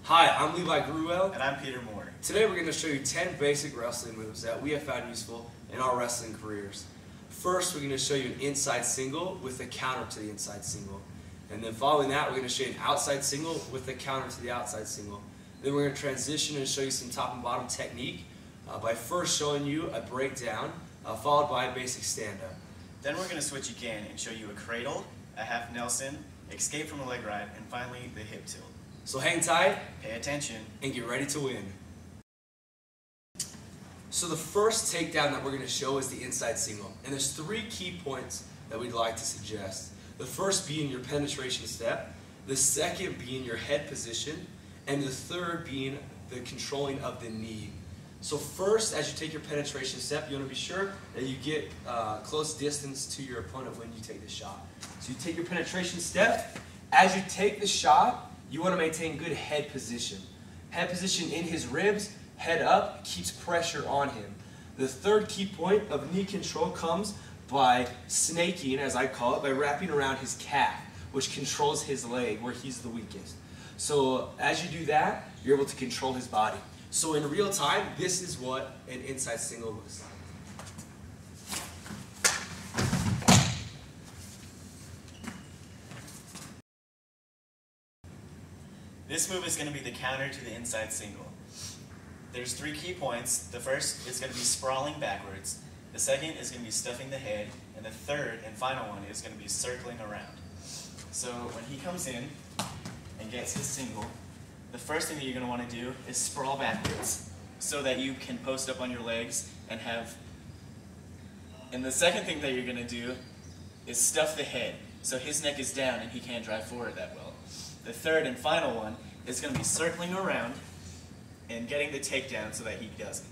Hi, I'm Levi Gruwell. And I'm Peter Moore. Today we're going to show you 10 basic wrestling moves that we have found useful in our wrestling careers. First, we're going to show you an inside single with a counter to the inside single. And then following that, we're going to show you an outside single with a counter to the outside single. Then we're going to transition and show you some top and bottom technique by first showing you a breakdown followed by a basic stand-up. Then we're going to switch again and show you a cradle, a half Nelson, escape from a leg ride, and finally the hip tilt. So hang tight, pay attention, and get ready to win. So the first takedown that we're going to show is the inside single. And there's 3 key points that we'd like to suggest. The first being your penetration step, the second being your head position, and the third being the controlling of the knee. So first, as you take your penetration step, you want to be sure that you get close distance to your opponent when you take the shot. So you take your penetration step. As you take the shot, you want to maintain good head position. Head position in his ribs, head up, keeps pressure on him. The third key point of knee control comes by snaking, as I call it, by wrapping around his calf, which controls his leg where he's the weakest. So as you do that, you're able to control his body. So in real time, this is what an inside single looks like. This move is going to be the counter to the inside single. There's 3 key points. The first is going to be sprawling backwards. The second is going to be stuffing the head. And the third and final one is going to be circling around. So when he comes in and gets his single, the first thing that you're going to want to do is sprawl backwards so that you can post up on your legs and have... And the second thing that you're going to do is stuff the head so his neck is down and he can't drive forward that well. The third and final one is going to be circling around and getting the takedown so that he doesn't.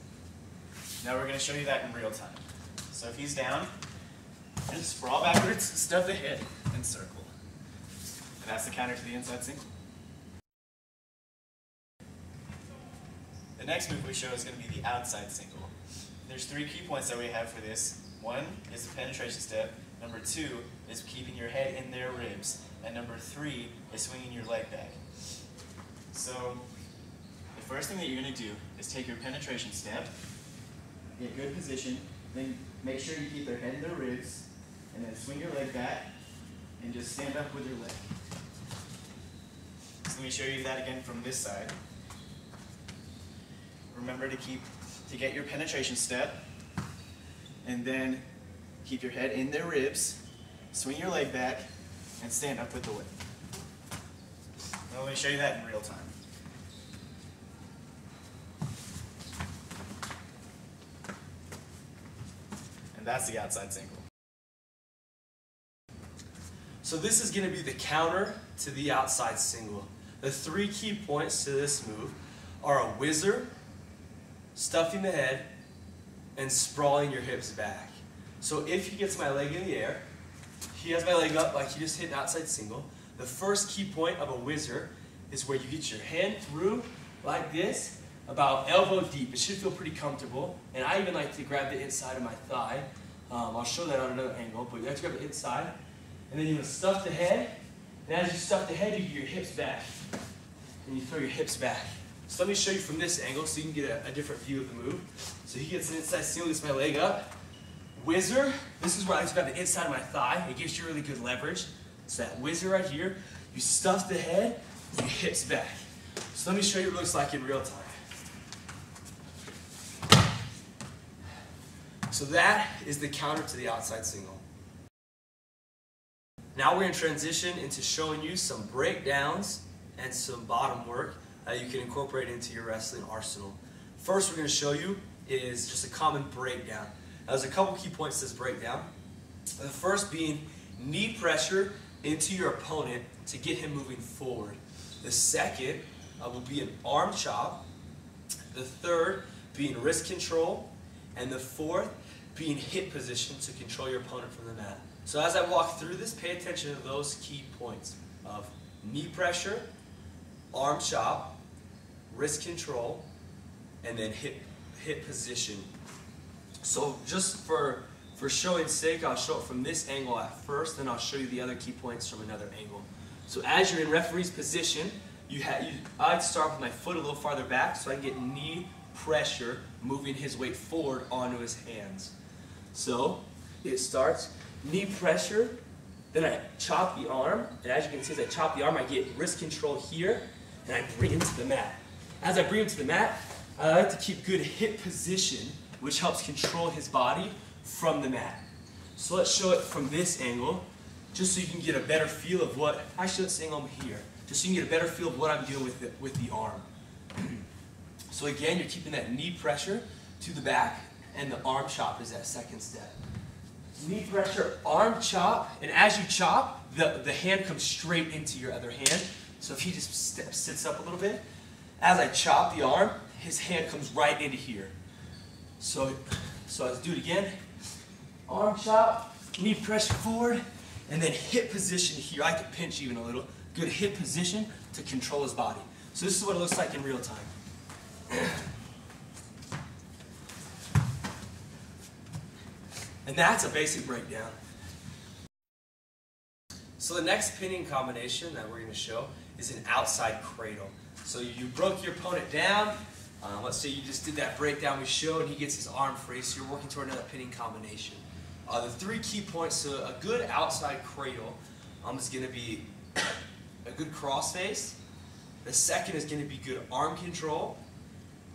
Now we're going to show you that in real time. So if he's down, just sprawl backwards, stuff the head, and circle. And that's the counter to the inside single. The next move we show is going to be the outside single. There's 3 key points that we have for this. 1 is the penetration step. Number 2 is keeping your head in their ribs. And number 3 is swinging your leg back. So the first thing that you're going to do is take your penetration step, get good position, then make sure you keep their head in their ribs, and then swing your leg back, and just stand up with your leg. So let me show you that again from this side. Remember to get your penetration step, and then keep your head in their ribs, swing your leg back, and stand up with the leg. Now let me show you that in real time. And that's the outside single. So this is going to be the counter to the outside single. The 3 key points to this move are a whizzer, stuffing the head, and sprawling your hips back. So if he gets my leg in the air, he has my leg up like he just hit an outside single. The first key point of a whizzer is where you get your hand through like this, about elbow deep. It should feel pretty comfortable. And I even like to grab the inside of my thigh. I'll show that on another angle, but you have to grab the inside. And then you want to stuff the head. And as you stuff the head, you get your hips back. And you throw your hips back. So let me show you from this angle so you can get a different view of the move. So he gets an inside single, gets my leg up. Whizzer, this is where I just grab the inside of my thigh. It gives you really good leverage. So that whizzer right here, you stuff the head, your hips back. So let me show you what it looks like in real time. So that is the counter to the outside single. Now we're going to transition into showing you some breakdowns and some bottom work that you can incorporate into your wrestling arsenal. First we're going to show you is just a common breakdown. Now, there's a couple key points to this breakdown. The first being knee pressure into your opponent to get him moving forward. The second will be an arm chop. The third being wrist control. And the fourth being hip position to control your opponent from the mat. So as I walk through this, pay attention to those key points of knee pressure, arm chop, wrist control, and then hip position. So just for showing sake, I'll show it from this angle at first, then I'll show you the other key points from another angle. So as you're in referee's position, I like to start with my foot a little farther back so I can get knee pressure moving his weight forward onto his hands. So it starts knee pressure, then I chop the arm, and as you can see, as I chop the arm, I get wrist control here, and I bring him to the mat. As I bring him to the mat, I like to keep good hip position, which helps control his body from the mat. So let's show it from this angle, just so you can get a better feel of what, actually let's angle him here, just so you can get a better feel of what I'm doing with the arm. So again, you're keeping that knee pressure to the back, and the arm chop is that second step. Knee pressure, arm chop, and as you chop, the hand comes straight into your other hand. So if he just sits up a little bit, as I chop the arm, his hand comes right into here. So let's do it again. Arm chop, knee pressure forward, and then hip position here. I could pinch even a little. Good hip position to control his body. So this is what it looks like in real time. And that's a basic breakdown. So the next pinning combination that we're going to show is an outside cradle. So you broke your opponent down. Let's say you just did that breakdown we showed, and he gets his arm free, so you're working toward another pinning combination. The 3 key points to a good outside cradle is going to be a good cross face. The second is going to be good arm control.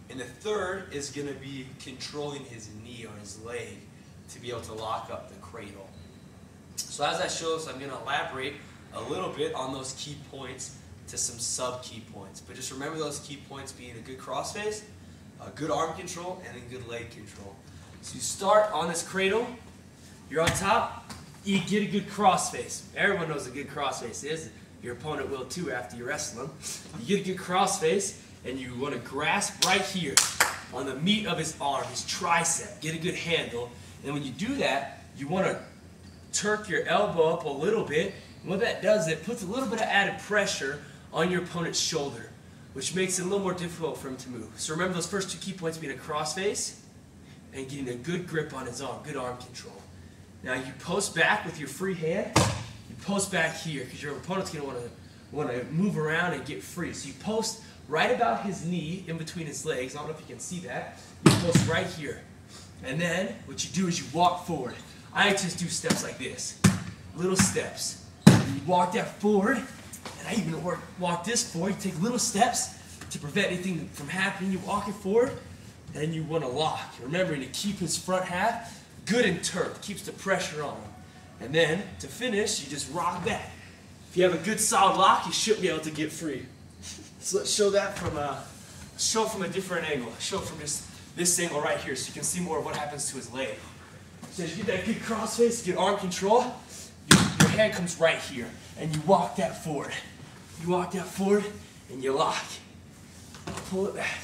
And the third is going to be controlling his knee or his leg to be able to lock up the cradle. So as I show this, I'm going to elaborate a little bit on those key points to some sub-key points. But just remember those key points being a good crossface, a good arm control, and a good leg control. So you start on this cradle, you're on top, you get a good crossface. Everyone knows what a good crossface is. Your opponent will too after you wrestle him. You get a good crossface, and you want to grasp right here on the meat of his arm, his tricep. Get a good handle. And when you do that, you want to turk your elbow up a little bit. And what that does is it puts a little bit of added pressure on your opponent's shoulder, which makes it a little more difficult for him to move. So remember those first 2 key points being a crossface and getting a good grip on his arm, good arm control. Now you post back with your free hand. You post back here because your opponent's going to want to move around and get free. So you post right about his knee in between his legs. I don't know if you can see that. You post right here. And then what you do is you walk forward. I just do steps like this. Little steps. You walk that forward. And I even walk this forward. You take little steps to prevent anything from happening. You walk it forward. And then you want to lock. Remembering to keep his front half good and turf. Keeps the pressure on him. And then to finish, you just rock back. If you have a good solid lock, you should be able to get free. So let's show that from a different angle. Show it from just this angle right here so you can see more of what happens to his leg. So as you get that good crossface, get arm control, your hand comes right here and you walk that forward. You walk that forward and you lock. Pull it back.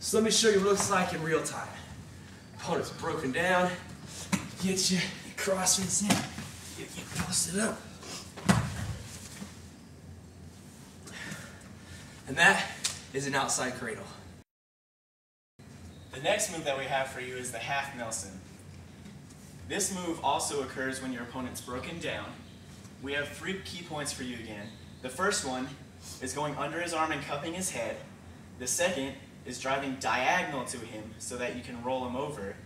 So let me show you what it looks like in real time. Opponent's broken down. Get you crossface in. Get you posted up. And that is an outside cradle. The next move that we have for you is the half Nelson. This move also occurs when your opponent's broken down. We have 3 key points for you again. The first one is going under his arm and cupping his head. The second is driving diagonal to him so that you can roll him over.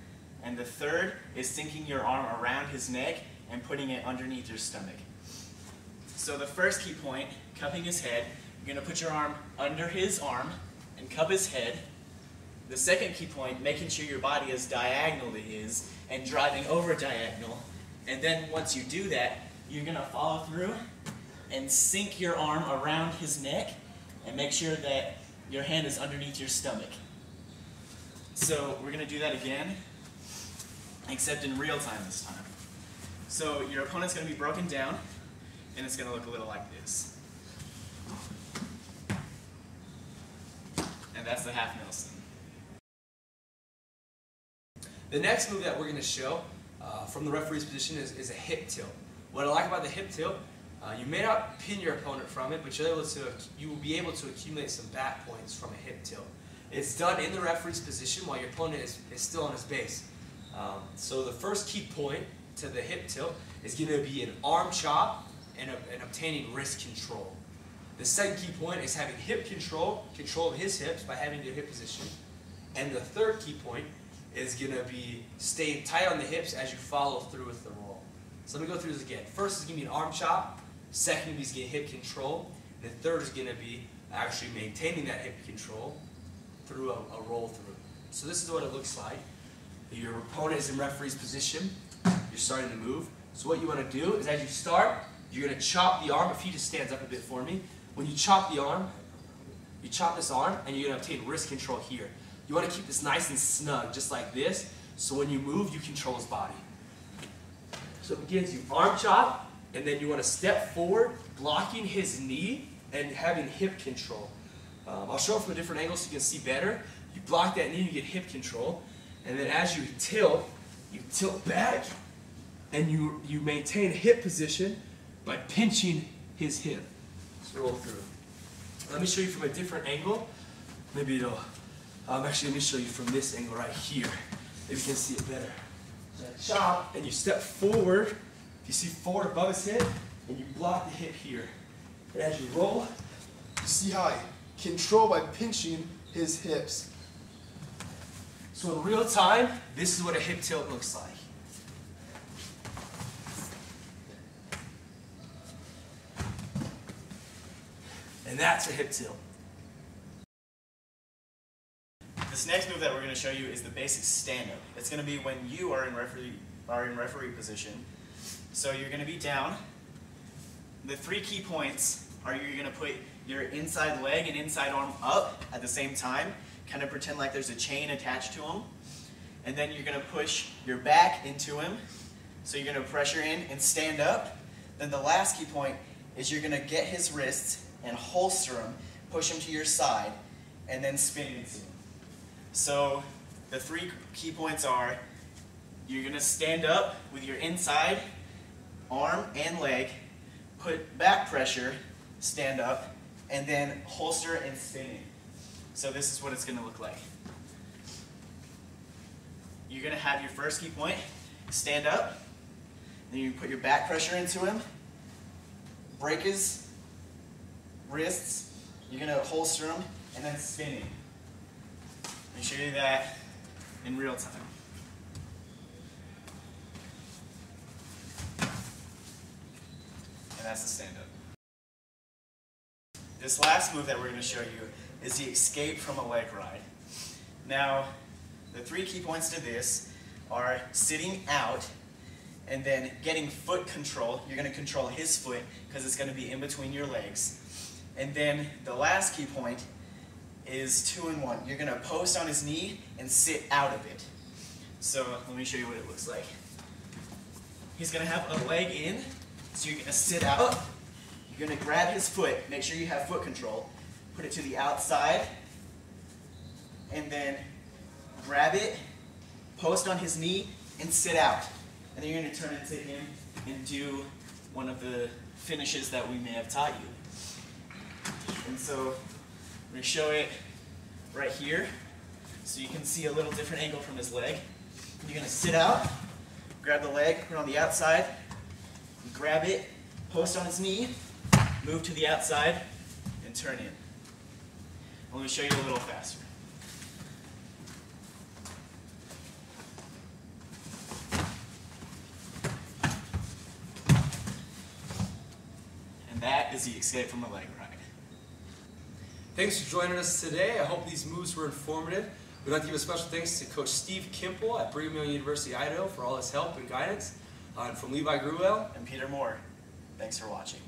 And the third is sinking your arm around his neck and putting it underneath your stomach. So the first key point, cupping his head, you're going to put your arm under his arm and cup his head. The second key point, making sure your body is diagonal to his and driving over diagonal. And then once you do that, you're going to follow through and sink your arm around his neck and make sure that your hand is underneath your stomach. So we're going to do that again, except in real time this time. So your opponent's going to be broken down, and it's going to look a little like this. And that's the half Nelson. The next move that we're going to show from the referee's position is a hip tilt. What I like about the hip tilt, you may not pin your opponent from it, but you will be able to accumulate some back points from a hip tilt. It's done in the referee's position while your opponent is still on his base. So the first key point to the hip tilt is going to be an arm chop and obtaining wrist control. The second key point is having hip control of his hips by having your hip position. And the third key point is going to be staying tight on the hips as you follow through with the roll. So let me go through this again. First is going to be an arm chop. Second is going to be hip control. And the third is going to be actually maintaining that hip control through a roll through. So this is what it looks like. Your opponent is in referee's position. You're starting to move. So what you want to do is as you start, you're going to chop the arm. If he just stands up a bit for me. When you chop the arm, you chop this arm and you're going to obtain wrist control here. You want to keep this nice and snug, just like this, so when you move, you control his body. So it begins, you arm chop, and then you want to step forward, blocking his knee and having hip control. I'll show it from a different angle so you can see better. You block that knee, you get hip control, and then as you tilt back, and you maintain hip position by pinching his hip. Let's roll through. Let me show you from a different angle. Maybe it'll... actually, let me show you from this angle right here. Maybe you can see it better. So I chop, and you step forward. You see forward above his head, and you block the hip here. And as you roll, You see how I control by pinching his hips. so in real time, this is what a hip tilt looks like. And that's a hip tilt. This next move that we're going to show you is the basic stand-up. It's going to be when you are in referee position. So you're going to be down. The three key points are you're going to put your inside leg and inside arm up at the same time. Kind of pretend like there's a chain attached to them. And then you're going to push your back into him. So you're going to pressure in and stand up. Then the last key point is you're going to get his wrists and holster him, push him to your side, and then spin into him. So the three key points are you're going to stand up with your inside arm and leg, put back pressure, stand up, and then holster and spin in. So this is what it's going to look like. You're going to have your first key point, stand up, then you put your back pressure into him, break his wrists, you're going to holster him, and then spin in. Let me show you that in real time. And that's the stand-up. This last move that we're going to show you is the escape from a leg ride. Now, the three key points to this are sitting out and then getting foot control. You're going to control his foot because it's going to be in between your legs. And then the last key point is 2 in 1. You're going to post on his knee and sit out of it. So let me show you what it looks like. He's going to have a leg in, so you're going to sit out. You're going to grab his foot, make sure you have foot control, put it to the outside, and then grab it, post on his knee, and sit out. And then you're going to turn it to him and do one of the finishes that we may have taught you. And so I'm going to show it right here so you can see a little different angle from his leg. You're going to sit out, grab the leg, put it on the outside, grab it, post on his knee, move to the outside, and turn in. Let me show you a little faster. And that is the escape from a leg ride. Thanks for joining us today. I hope these moves were informative. We'd like to give a special thanks to Coach Steve Kimple at Brigham Young University, Idaho for all his help and guidance. And from Levi Gruwell And Peter Moore, thanks for watching.